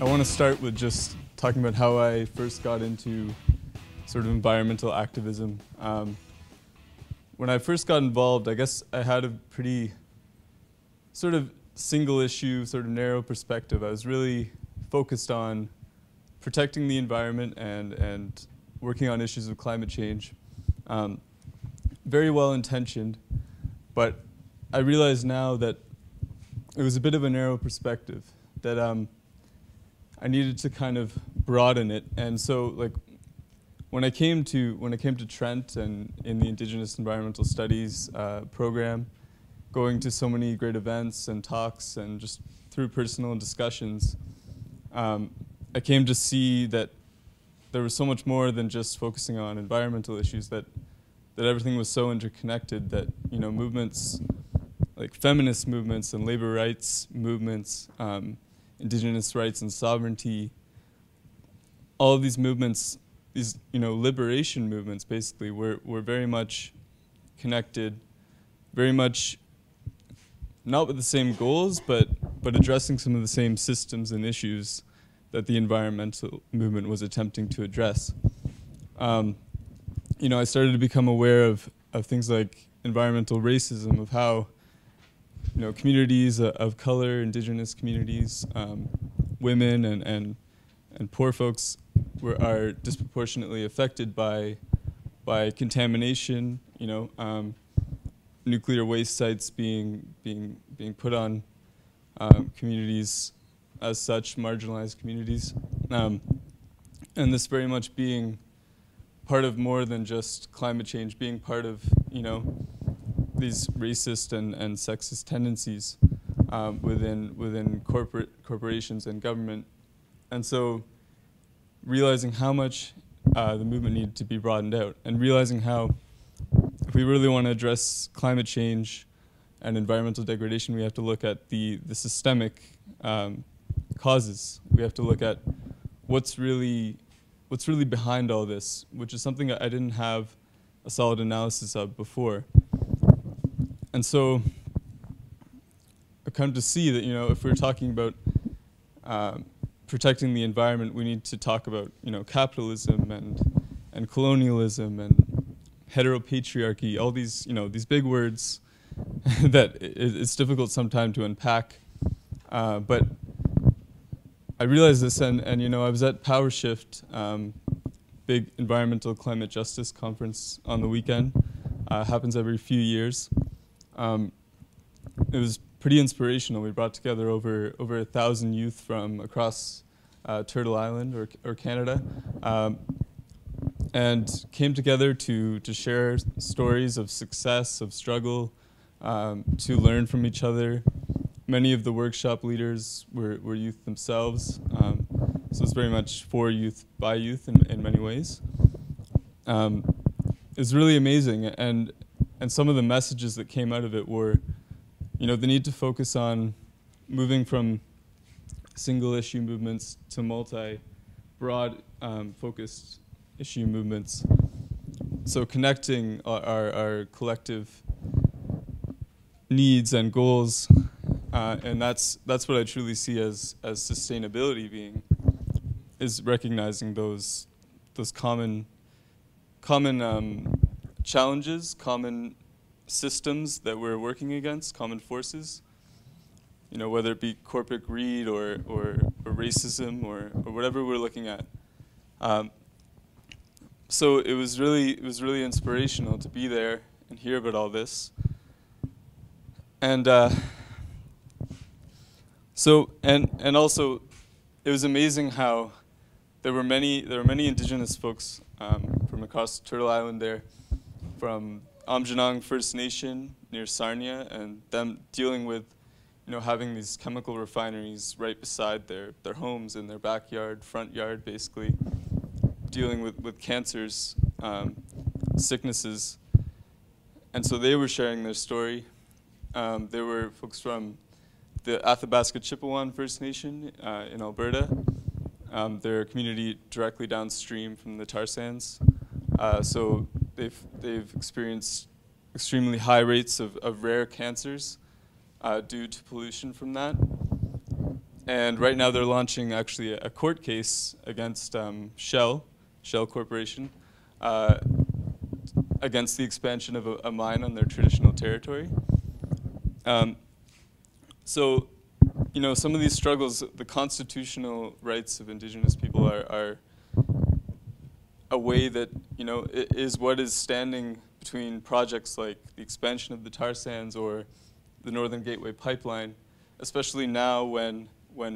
I want to start with just talking about how I first got into sort of environmental activism. When I first got involved, I guess I had a pretty sort of single issue, sort of narrow perspective. I was really focused on protecting the environment and working on issues of climate change. Very well intentioned, but I realize now that it was a bit of a narrow perspective, that I needed to kind of broaden it. And so, like, when I came to Trent and in the Indigenous Environmental Studies program, going to so many great events and talks and just through personal discussions, I came to see that there was so much more than just focusing on environmental issues, that everything was so interconnected, that, you know, movements like feminist movements and labor rights movements, Indigenous rights and sovereignty, all of these movements, these, you know, liberation movements basically, were very much connected, very much not with the same goals, but addressing some of the same systems and issues that the environmental movement was attempting to address. You know, I started to become aware of things like environmental racism, of how, you know, communities of color, Indigenous communities, women and poor folks are disproportionately affected by contamination. You know, nuclear waste sites being put on communities as such, marginalized communities, and this very much being part of more than just climate change, being part of, you know, these racist and sexist tendencies within corporations and government. And so realizing how much the movement needed to be broadened out, and realizing how if we really want to address climate change and environmental degradation, we have to look at the systemic causes. We have to look at what's really behind all this, which is something I didn't have a solid analysis of before. And so I've come to see that, you know, if we're talking about protecting the environment, we need to talk about, you know, capitalism and colonialism and heteropatriarchy, all these, you know, these big words that it's difficult sometimes to unpack. But I realized this, and you know, I was at Power Shift, big environmental climate justice conference on the weekend. Happens every few years. It was pretty inspirational. We brought together over 1,000 youth from across Turtle Island or Canada, and came together to share stories of success, of struggle, to learn from each other. Many of the workshop leaders were youth themselves, so it's very much for youth, by youth in many ways. It's really amazing, and some of the messages that came out of it were, you know, the need to focus on moving from single issue movements to broad focused issue movements. So connecting our collective needs and goals, and that's what I truly see as sustainability being, is recognizing those common challenges, common systems that we're working against, common forces, you know, whether it be corporate greed or racism or whatever we're looking at. So it was really inspirational to be there and hear about all this. And and also it was amazing how there were many Indigenous folks from across Turtle Island there, from Amjanong First Nation near Sarnia, and them dealing with, you know, having these chemical refineries right beside their homes, in their backyard, front yard, basically, dealing with cancers, sicknesses. And so they were sharing their story. There were folks from the Athabasca Chippewan First Nation in Alberta, their community directly downstream from the tar sands. So they've experienced extremely high rates of rare cancers due to pollution from that. And right now they're launching actually a court case against Shell Corporation, against the expansion of a mine on their traditional territory. So, you know, some of these struggles, the constitutional rights of Indigenous people are a way that, you know, is what is standing between projects like the expansion of the tar sands or the Northern Gateway pipeline, especially now when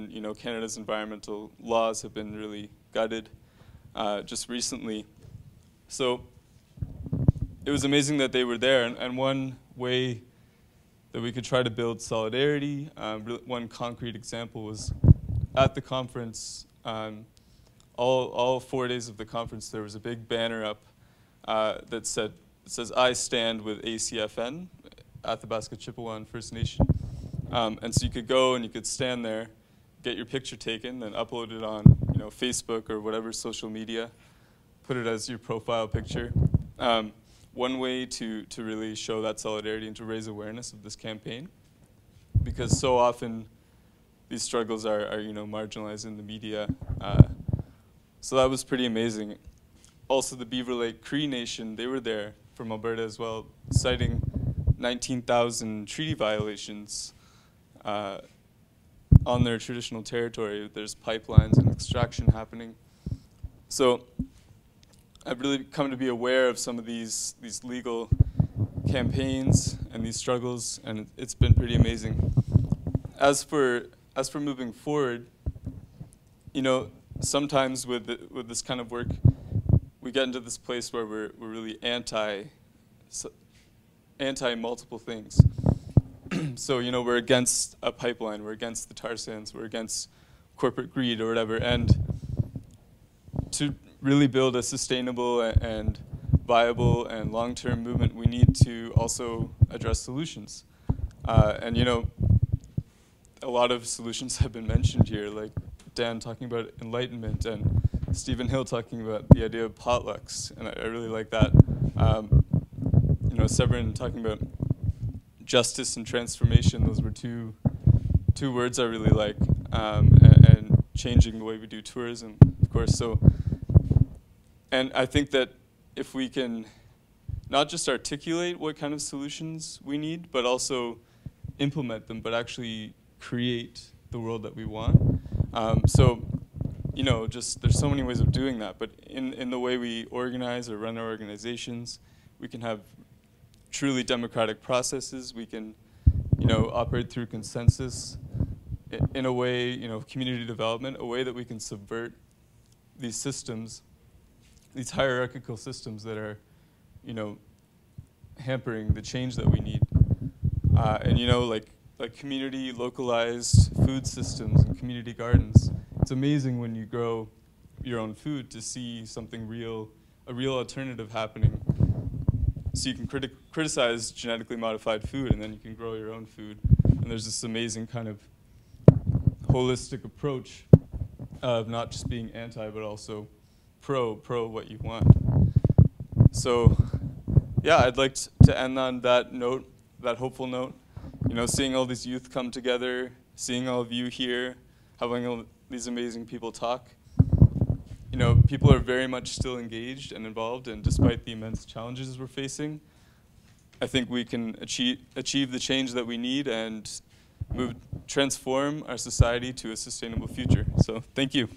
you know, Canada's environmental laws have been really gutted just recently. So it was amazing that they were there, and one way that we could try to build solidarity, one concrete example was at the conference, all 4 days of the conference, there was a big banner up that says, "I stand with ACFN," Athabasca Chippewa First Nation. And so you could go and you could stand there, get your picture taken, and upload it on, you know, Facebook or whatever social media, put it as your profile picture. One way to really show that solidarity and to raise awareness of this campaign, because so often these struggles are you know, marginalized in the media. So that was pretty amazing. Also, the Beaver Lake Cree Nation, they were there from Alberta as well, citing 19,000 treaty violations on their traditional territory. There's pipelines and extraction happening. So I've really come to be aware of some of these legal campaigns and these struggles, and it's been pretty amazing. As for moving forward, you know, sometimes with this kind of work, we get into this place where we're really anti multiple things. So, you know, we're against a pipeline, we're against the tar sands, we're against corporate greed or whatever, and to really build a sustainable and viable and long-term movement, we need to also address solutions. And you know, a lot of solutions have been mentioned here, like Dan talking about enlightenment and Stephen Hill talking about the idea of potlucks, and I really like that. You know, Severin talking about justice and transformation, those were two words I really like, and changing the way we do tourism, of course. So, and I think that if we can not just articulate what kind of solutions we need, but also implement them, but actually create the world that we want. So, you know, just there's so many ways of doing that, but in the way we organize or run our organizations, we can have truly democratic processes. We can, you know, operate through consensus in a way, you know, community development, a way that we can subvert these systems, these hierarchical systems that are, you know, hampering the change that we need. And you know, like community localized food systems and community gardens. It's amazing when you grow your own food to see something real, a real alternative happening. So you can criticize genetically modified food, and then you can grow your own food. And there's this amazing kind of holistic approach of not just being anti, but also pro what you want. So yeah, I'd like to end on that note, that hopeful note. You know, seeing all these youth come together, seeing all of you here, having all these amazing people talk. You know, people are very much still engaged and involved, and despite the immense challenges we're facing, I think we can achieve the change that we need and transform our society to a sustainable future. So thank you.